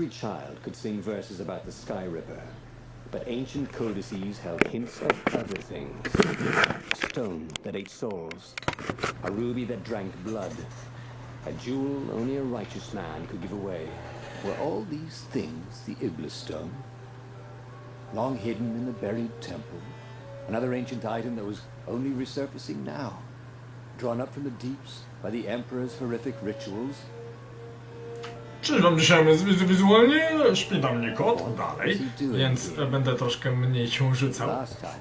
Every child could sing verses about the Sky Ripper, but ancient codices held hints of other things. A stone that ate souls, a ruby that drank blood, a jewel only a righteous man could give away. Were all these things the Iblis stone? Long hidden in the buried temple? Another ancient item that was only resurfacing now? Drawn up from the deeps by the Emperor's horrific rituals? Cześć wam, dzisiaj z Wizzu Wizualnie, śpi na mnie kot, dalej, więc będę troszkę mniej się rzucał. Last time,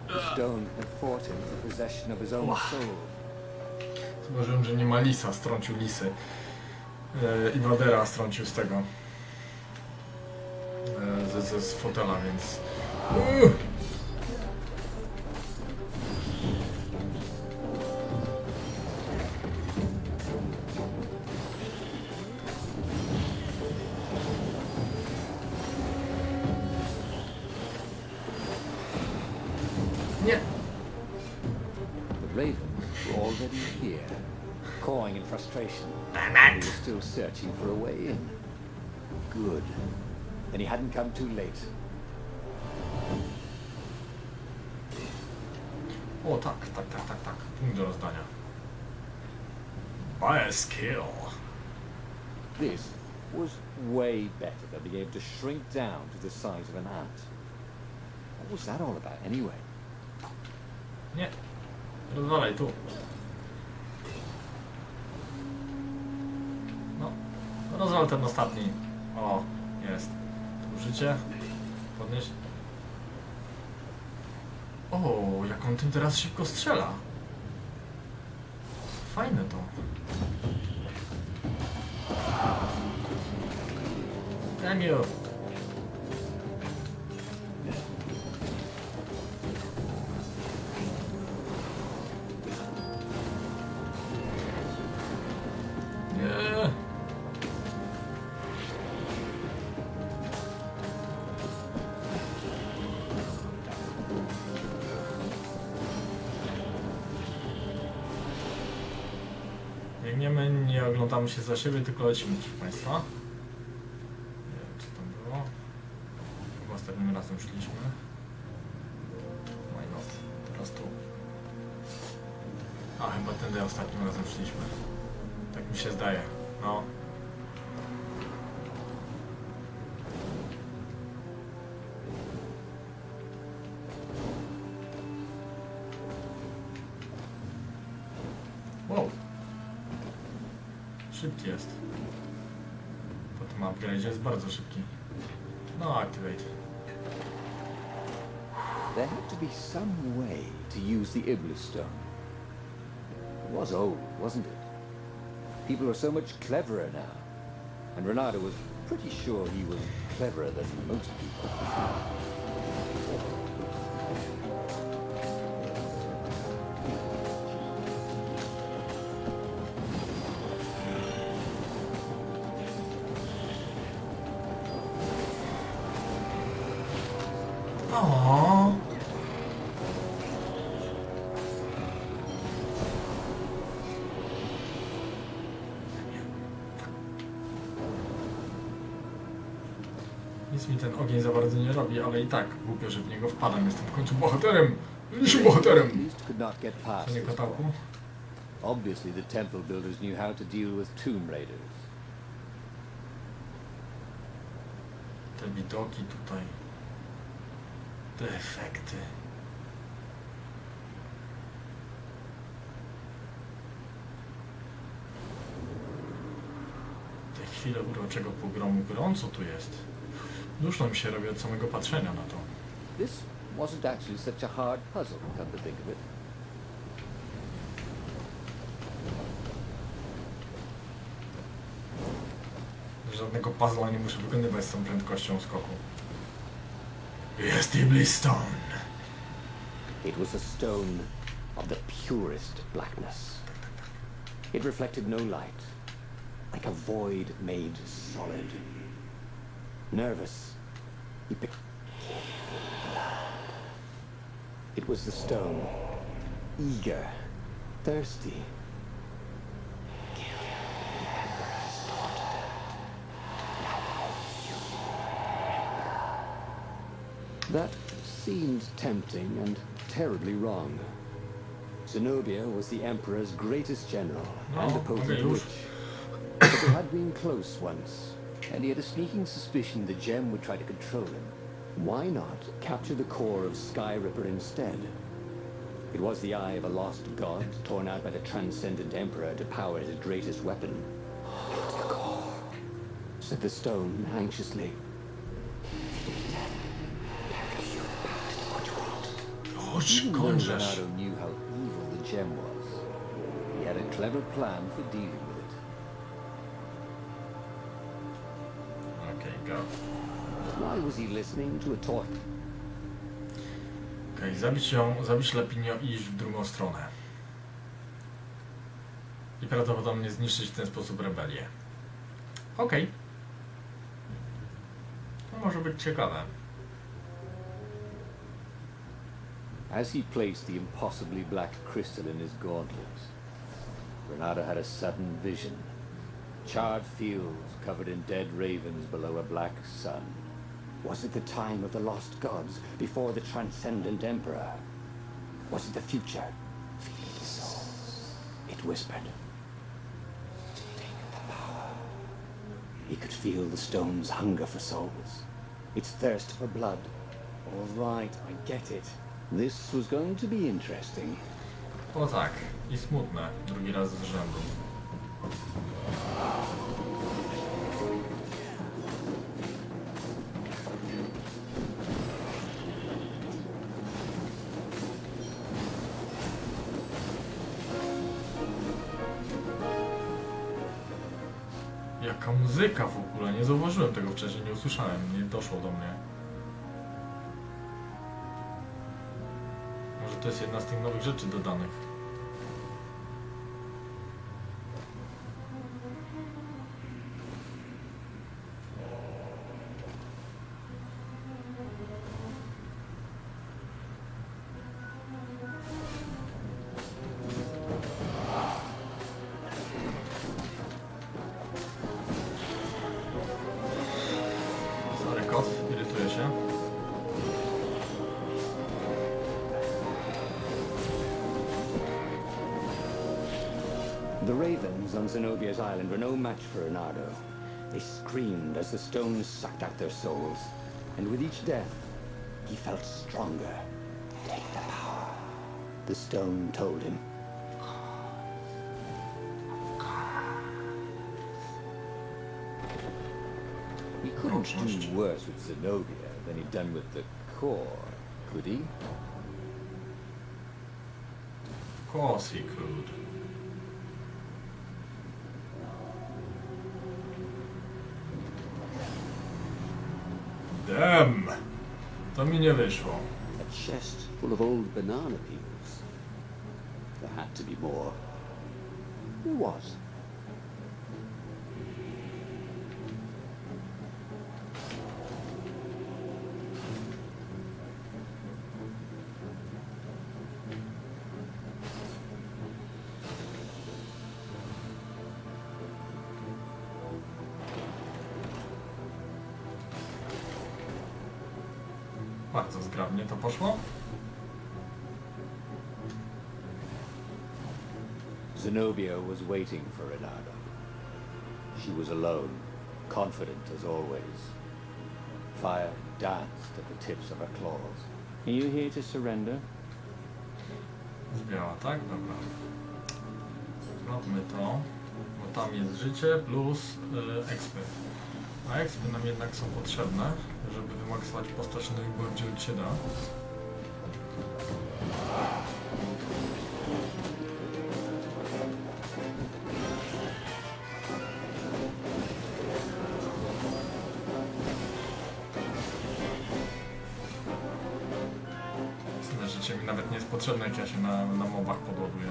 the stone had fought him for possession of his own soul. Zauważyłem, że nie ma lisa, strącił lisy. I Wadera strącił z tego. Z fotela, więc... Nie. The ravens were already here, cawing in frustration. He was still searching for a way in. Good. Then he hadn't come too late. O, tak. Punkt do rozdania. By a skill. This was way better than being able to shrink down to the size of an ant. What was that all about anyway? Nie. Rozwalaj tu. No. Rozwal ten ostatni. O, jest. Tu życie. Podnieść. O, jak on tym teraz szybko strzela. Fajne to. Damn you. Nie. Biegniemy, nie oglądamy się za siebie, tylko lecimy, proszę Państwa. Nie wiem, co tam było. Chyba ostatnim razem szliśmy. Why not? Teraz tu. A, chyba tędy ostatnim razem szliśmy. Tak mi się zdaje. No. Wow. Szybki jest. Po tym upgrade jest bardzo szybki. No, activate. There had to be some way to use the Iblis stone. It was old, wasn't it? People are so much cleverer now. And Renato was pretty sure he was cleverer than most people. Aww. Nic mi ten ogień za bardzo nie robi, ale i tak głupio, że w niego wpadam. Jestem w końcu bohaterem! Niczym bohaterem! To nie kotałku? Obviously the temple builders knew how to deal with tomb raiders. Te widoki tutaj. Te efekty. Te chwile uroczego pogromu. Gorąco tu jest. Duszno mi się robi od samego patrzenia na to. This wasn't actually such a hard puzzle, come to think of it. Żadnego puzzla nie muszę wykonywać z tą prędkością skoku. Jest Iblis Stone. It was a stone of the purest blackness. It reflected no light, like a void made solid. Nervous, he picked. It was the stone, eager, thirsty. That seemed tempting and terribly wrong. Zenobia was the Emperor's greatest general and a potent witch. But they had been close once, and he had a sneaking suspicion the gem would try to control him. Why not capture the core of Sky Ripper instead? It was the eye of a lost god, torn out by the transcendent Emperor to power his greatest weapon. "It's the core," said the stone anxiously. Even though Leonardo knew how evil the gem was, he had a clever plan for dealing with it. Okej, go. Why was he listening to a toy? Okej, zabić lepiej nie iść w drugą stronę. I prawdopodobnie zniszczyć w ten sposób rebelię. Okej. To może być ciekawe. As he placed the impossibly black crystal in his gauntlet, Leonardo had a sudden vision. Charred fields covered in dead ravens below a black sun. Was it the time of the lost gods before the transcendent Emperor? Was it the future? Feel the souls, it whispered. Take the power. He could feel the stone's hunger for souls, its thirst for blood. All right, I get it. This was going to be interesting. O tak, i smutne, drugi raz z rzędu. Jaka muzyka w ogóle, nie zauważyłem tego wcześniej, nie usłyszałem, nie doszło do mnie. Może to jest jedna z tych nowych rzeczy dodanych. Sorry, kot, irytuje się. The ravens on Zenobia's island were no match for Leonardo. They screamed as the stones sucked out their souls. And with each death, he felt stronger. Take the power, the stone told him. He couldn't do worse with Zenobia than he'd done with the core, could he? Of course he could. Damn! To mi nie wyszło. A chest full of old banana peels. There had to be more. There was. Bardzo zgrabnie to poszło. Zenobia was waiting for Leonardo. She was alone, confident as always. Fire danced at the tips of her claws. Are you here to surrender? Zbiała, tak? Dobra. Zróbmy to, bo tam jest życie plus expy. A expy nam jednak są potrzebne, żeby wymaksować postać najbardziej jak się da. Życie mi nawet nie jest potrzebne, jak ja się na mobach podładuję.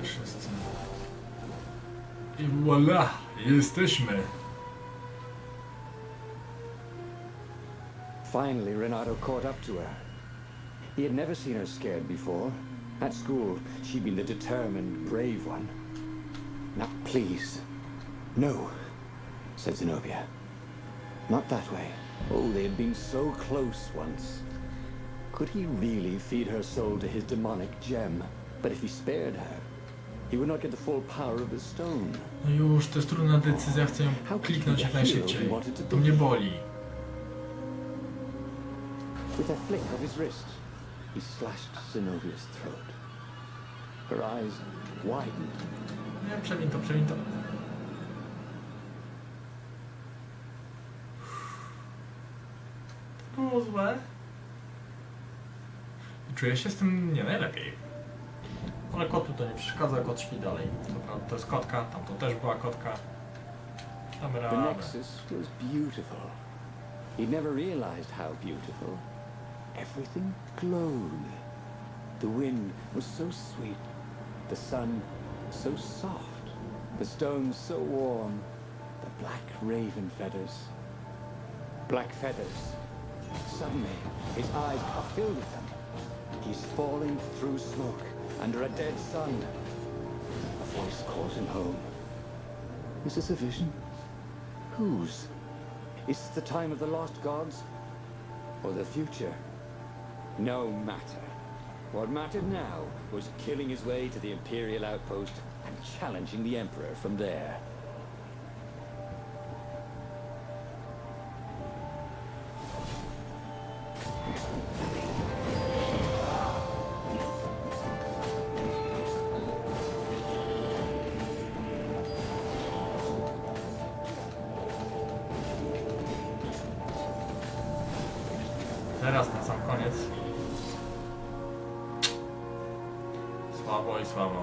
Wszyscy. I voila! Jesteśmy! Finally, Renato caught up to her. He had never seen her scared before. At school, she'd been the determined, brave one. Now, please. No, said Zenobia. Not that way. Oh, they had been so close once. Could he really feed her soul to his demonic gem? But if he spared her, he would not get the full power of the stone. No już, to jest trudna decyzja, chcę ją kliknąć jak najszybciej. To mnie boli. With a flick of his wrist, he slashed Zenobia's throat. Her eyes widened. Nie, przewin to, przewin to. To było złe. Czuję się z tym nie najlepiej. Ale kotu to nie przeszkadza, kot śpi dalej. Dobra, to jest kotka, tam to też była kotka. Damy The radę. nexus was beautiful. He'd never realized how beautiful. Everything glowed. The wind was so sweet. The sun so soft. The stones so warm. The black raven feathers. Black feathers. Suddenly, his eyes are filled with them. He's falling through smoke, under a dead sun. A voice calls him home. Is this a vision? Whose? Is this the time of the lost gods? Or the future? No matter. What mattered now was killing his way to the Imperial outpost and challenging the Emperor from there. Teraz na sam koniec. Słabo i słabo.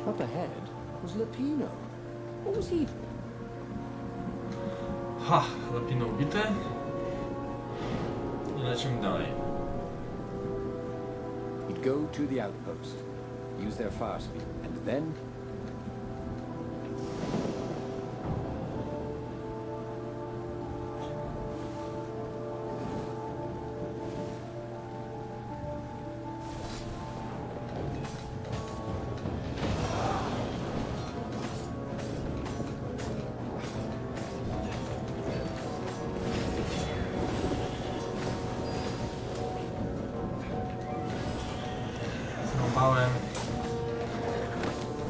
Up ahead was Lapino. What was he? Ha, Lapino ubity. I lecimy dalej. He'd go to the outpost, use their fire speed, and then... Zrąbałem.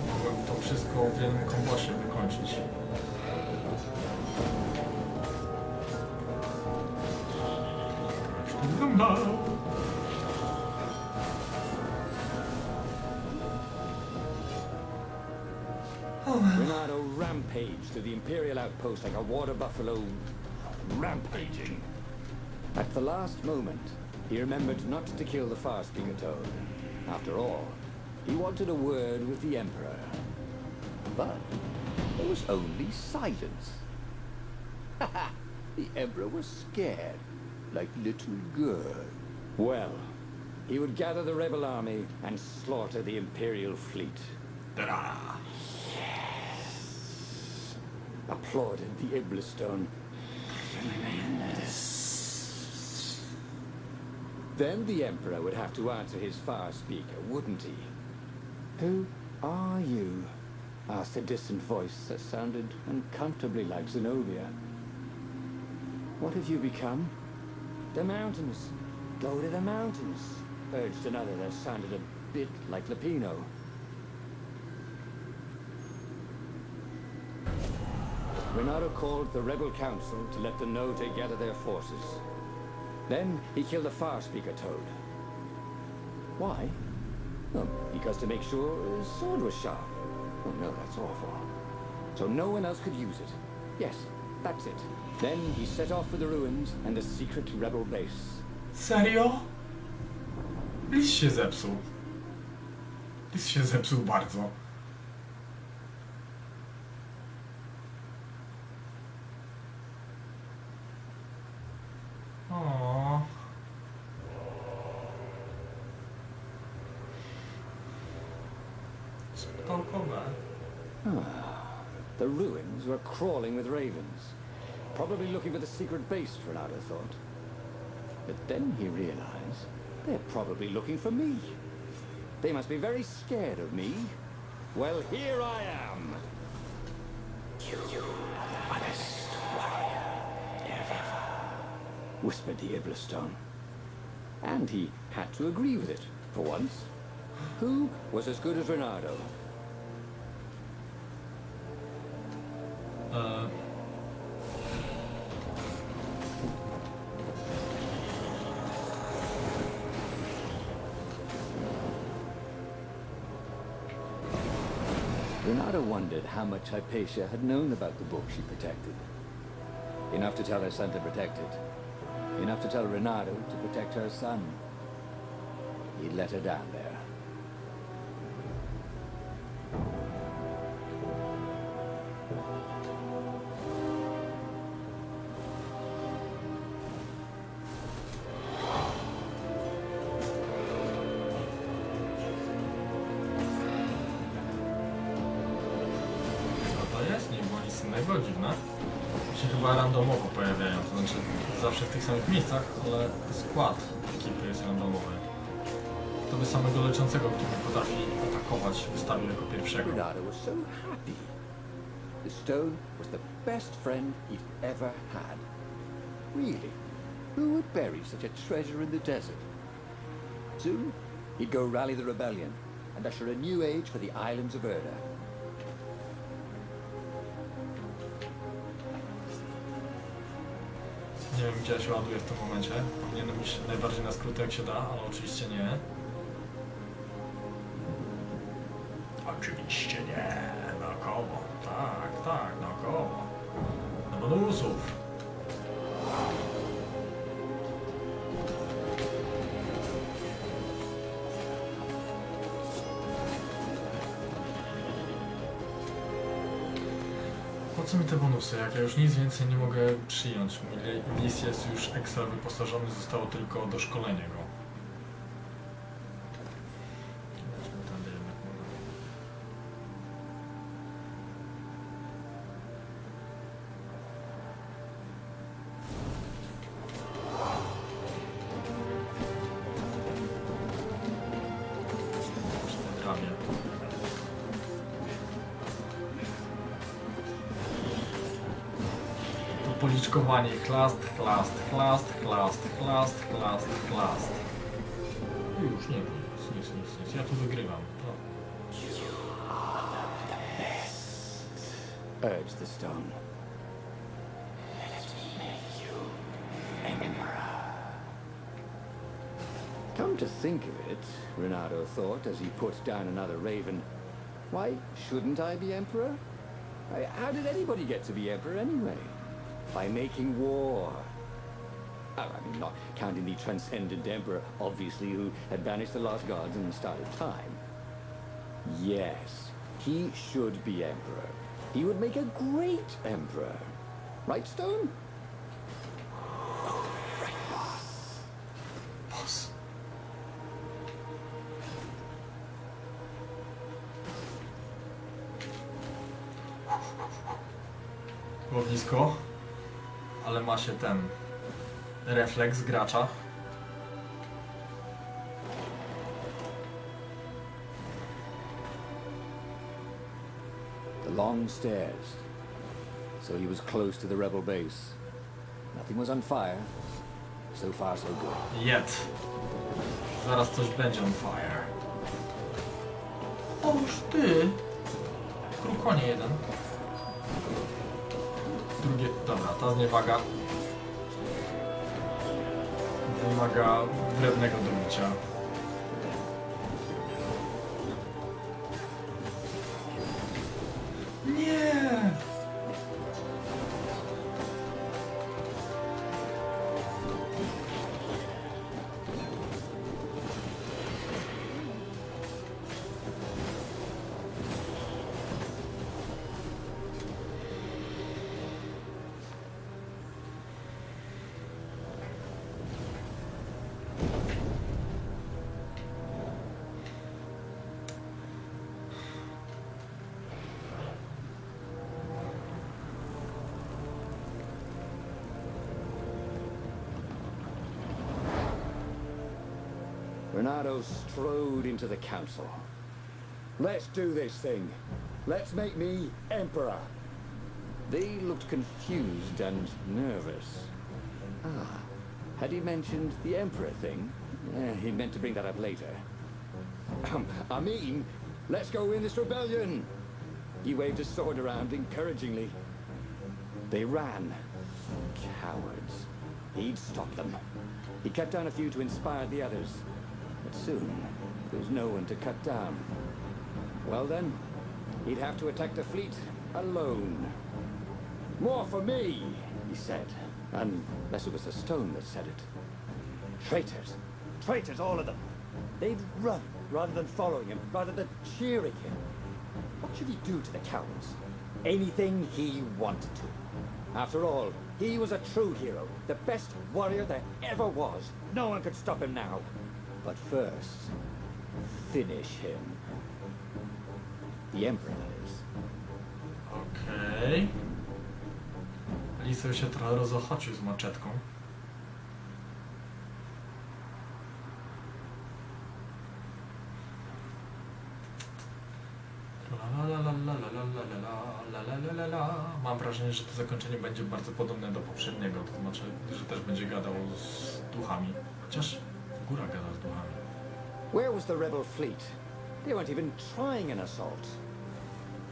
Mogłem to wszystko w jednym kombosie wykończyć. Renato rampaged to the Imperial outpost like a water buffalo rampaging. At the last moment, he remembered not to kill the fire speaker toad. After all, he wanted a word with the Emperor. But there was only silence. The Emperor was scared, like little girl. Well, he would gather the rebel army and slaughter the Imperial fleet. Ta-da! Applauded the Iblistone. Then the Emperor would have to answer his fire speaker, wouldn't he? Who are you? Asked a distant voice that sounded uncomfortably like Zenobia. What have you become? The mountains. Go to the mountains, urged another that sounded a bit like Lapino. Renato called the rebel council to let them know to gather their forces. Then he killed the fire speaker toad. Why? Well, because to make sure his sword was sharp. Oh no, that's awful. So no one else could use it. Yes, that's it. Then he set off for the ruins and the secret rebel base. Serio? Lis się zepsuł. Lis się zepsuł bardzo. Pałkowe. The ruins were crawling with ravens, probably looking for the secret base, Renato thought. But then he realized they're probably looking for me. They must be very scared of me. Well, here I am. You are the honest warrior ever, whispered the Iblistone. And he had to agree with it, for once. Who was as good as Renato? Renato wondered how much Hypatia had known about the book she protected. Enough to tell her son to protect it. Enough to tell Renato to protect her son. He'd let her down there. Dziwne. Się chyba randomowo pojawiają, to znaczy zawsze w tych samych miejscach, ale skład ekipy jest randomowy. To by samego leczącego, który potrafi atakować, wystawił jako pierwszego. Renato was so happy. The stone was the best friend he'd ever had. Really, who would bury such a treasure in the desert? Soon, he'd go rally the rebellion and usher a new age for the islands of Erda. Nie wiem, gdzie ja się ładuję w tym momencie. Powinienem iść najbardziej na skróty jak się da, ale oczywiście nie. Oczywiście nie. Naokoło. Tak, tak, naokoło. Do bonusów. Po co mi te bonusy, jak ja już nic więcej nie mogę przyjąć? Mój list jest już ekstra wyposażony, zostało tylko doszkolenie go. Policzkowanie, chlast, chlast, chlast, chlast, chlast, chlast, chlast. Już nie, nic. Ja tu wygrywam. Urged the stone. Let me make you emperor. Come to think of it, Renato thought as he put down another raven, why shouldn't I be emperor? How did anybody get to be emperor anyway? By making war. Oh, I mean, not counting the transcendent emperor, obviously, who had banished the lost gods and started time. Yes, he should be emperor. He would make a great emperor. Right, Stone? Right, boss. Boss. Było blisko. Ale ma się ten refleks gracza. The long stairs. So he was close to the rebel base. Nothing was on fire. So far, so good. Yet. Zaraz coś będzie on fire. Oż ty! Krukonie jeden. Drugie, dobra, ta zniewaga wymaga wrednego dobicia. Nie! Renato strode into the council. Let's do this thing. Let's make me emperor. They looked confused and nervous. Ah, had he mentioned the emperor thing? He meant to bring that up later. I mean, let's go win this rebellion. He waved his sword around encouragingly. They ran. Cowards. He'd stop them. He cut down a few to inspire the others. But soon, there was no one to cut down. Well then, he'd have to attack the fleet alone. More for me, he said. Unless it was the stone that said it. Traitors. Traitors, all of them. They'd run rather than following him, rather than cheering him. What should he do to the cowards? Anything he wanted to. After all, he was a true hero, the best warrior there ever was. No one could stop him now. But first, finish him. The Emperor, that is. Okej. Liso się trochę rozochoczył z maczetką. Mam wrażenie, że to zakończenie będzie bardzo podobne do poprzedniego, to znaczy, że też będzie gadał z duchami. Chociaż góra gada z duchami. Where was the rebel fleet? They weren't even trying an assault.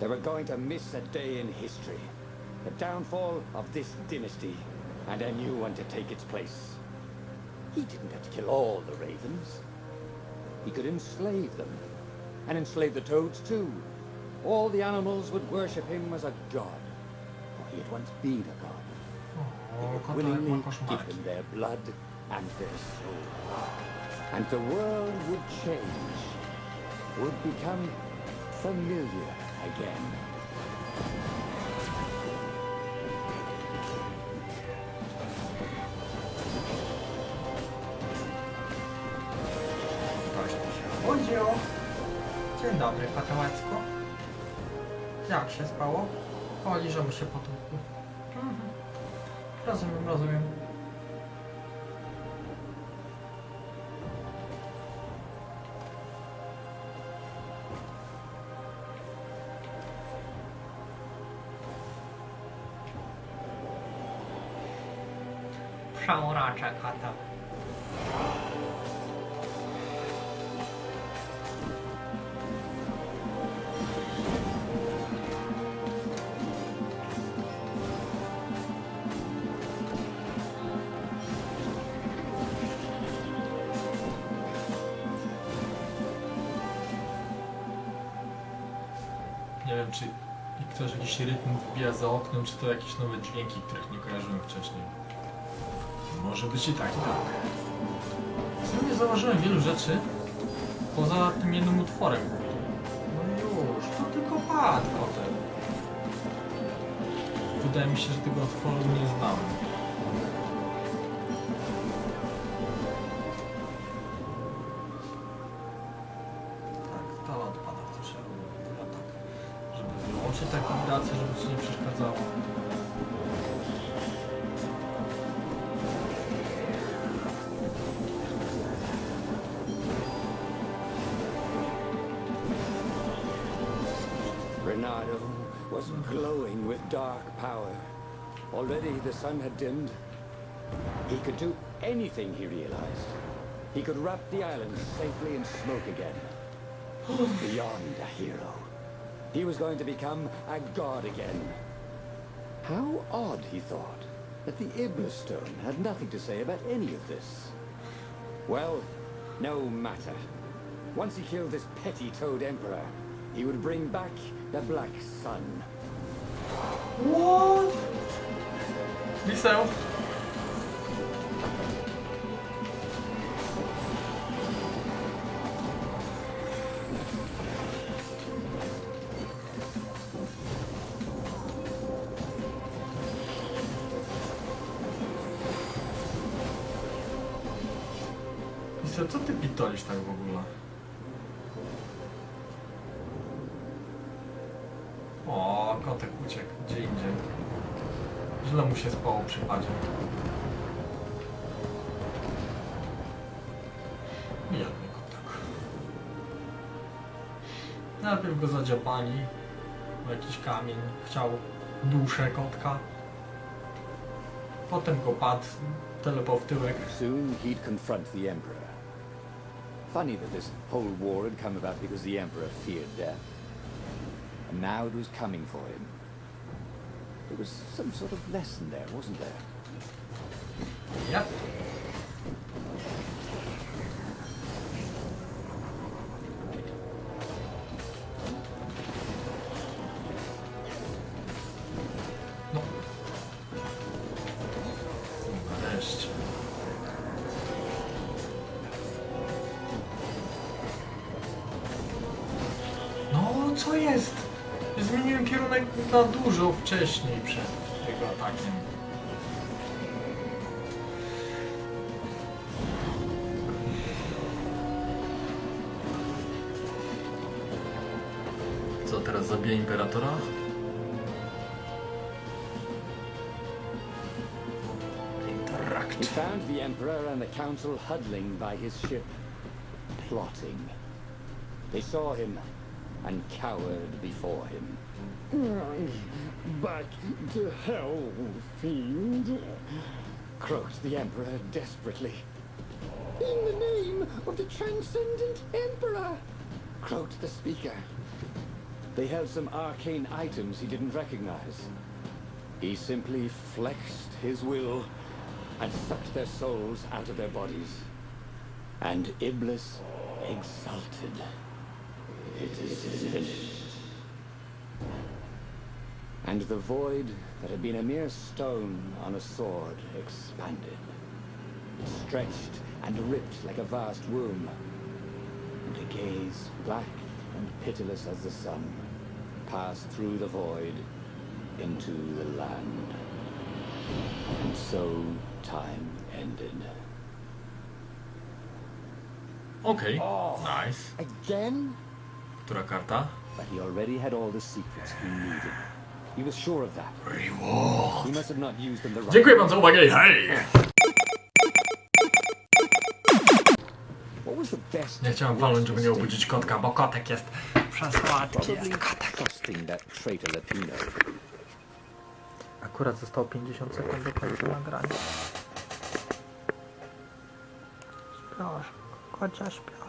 They were going to miss a day in history. The downfall of this dynasty, and a new one to take its place. He didn't have to kill all the ravens. He could enslave them, and enslave the toads too. All the animals would worship him as a god. For he had once been a god. They would willingly give him their blood and their soul. And the world would change, would become familiar again. Chodziło. Dzień dobry, Patałacko. Jak się spało? O, liżemy się po tułku. Rozumiem, rozumiem. Przeuracza kota. Nie wiem, czy ktoś jakiś rytm wbija za oknem, czy to jakieś nowe dźwięki, których nie kojarzyłem wcześniej. Może być i tak, i tak. W sumie nie zauważyłem wielu rzeczy, poza tym jednym utworem. No już, to tylko padł potem. Wydaje mi się, że tego utworu nie znałem. Tak, ta odpada troszeczkę. Chyba tak. Żeby wyłączyć taką wibrację, żeby ci nie przeszkadzało. Renato was glowing with dark power. Already the sun had dimmed. He could do anything, he realized. He could wrap the island safely in smoke again. He was beyond a hero. He was going to become a god again. How odd, he thought, that the Iblastone had nothing to say about any of this. Well, no matter. Once he killed this petty toad emperor, he would bring back the Black Sun. What? Wiseł. Wiseł, co ty pitolisz tak w ogóle? O, kotek uciekł gdzie indziej. Źle mu się spało przy padzie. Biedny Najpierw go zadziałali w jakiś kamień, chciał duszę kotka. Potem go padł, telepał w tyłek. Soon he'd confront the Emperor. Funny that this whole war had come about because the Emperor feared death. And now it was coming for him. There was some sort of lesson there, wasn't there? Yep. No. Nareszcie. No, co jest? Zmieniłem kierunek na dużo wcześniej przed jego atakiem. Co, teraz zabiję imperatora? He found the Emperor and the Council huddling by his ship, plotting. They saw him and cowered before him. Back to hell, fiend. Croaked the Emperor desperately. In the name of the transcendent Emperor. Croaked the speaker. They held some arcane items he didn't recognize. He simply flexed his will and sucked their souls out of their bodies. And Iblis exulted. It is finished. And the void that had been a mere stone on a sword expanded, stretched and ripped like a vast womb, and a gaze black and pitiless as the sun passed through the void into the land. And so time ended. Okej, nice. Again? Która karta? But he already had all the secrets he needed. He was sure of that. Reward. He must have not used them the right Dziękuję wam za uwagę i hej! What was the best? Nie chciałem walnąć, żeby nie obudzić kotka, bo kotek jest przesłodki. Probably trusting that traitor Latino. Akurat zostało 50 sekund do końca nagrania. Śpiąż, kocia śpią.